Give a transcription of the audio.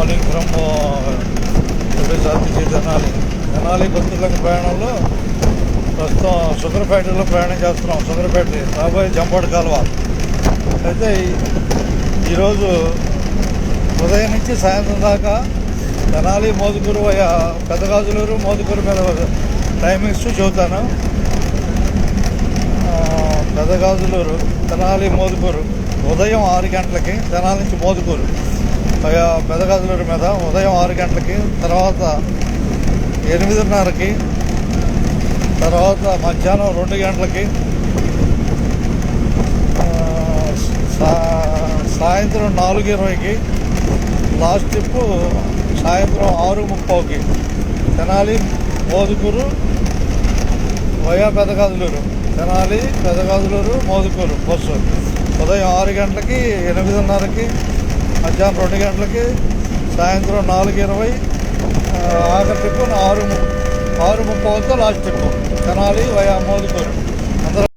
Morning from RTC Tenali కొత్తూరులకు ప్రయాణంలో ప్రస్తుతం sugar ఫ్యాక్టరీలో ప్రయాణం చేస్తున్నాం. షుగర్ ఫ్యాక్టరీ రాబోయే జంపాడు కాలువ. అయితే ఈరోజు ఉదయం నుంచి సాయంత్రం దాకా తెనాలి మోదుకూరు పెద్దగాజులూరు మోదుకూరు మీద టైమింగ్స్ చెబుతాను. పెద్దగాజులూరు తెనాలి మోదుకూరు ఉదయం 6 గంటలకి, తెనాలి నుంచి మోదుకూరు పెద్దగాజులూరు మీద ఉదయం 6 గంటలకి, తర్వాత 8:30కి, తర్వాత మధ్యాహ్నం 2 గంటలకి, సాయంత్రం 4:20కి, లాస్ట్ ట్రిప్ సాయంత్రం 6:30కి తెనాలి మోదుకూరు పెద్దగాజులూరు, తెనాలి పెద్దగాజులూరు మోదుకూరు బస్సు ఉదయం 6 గంటలకి, 8:30కి, మధ్యాహ్నం 2 గంటలకి, సాయంత్రం 4:20, ఆఖరి trip 6:30 last trip Tenali Modukuru.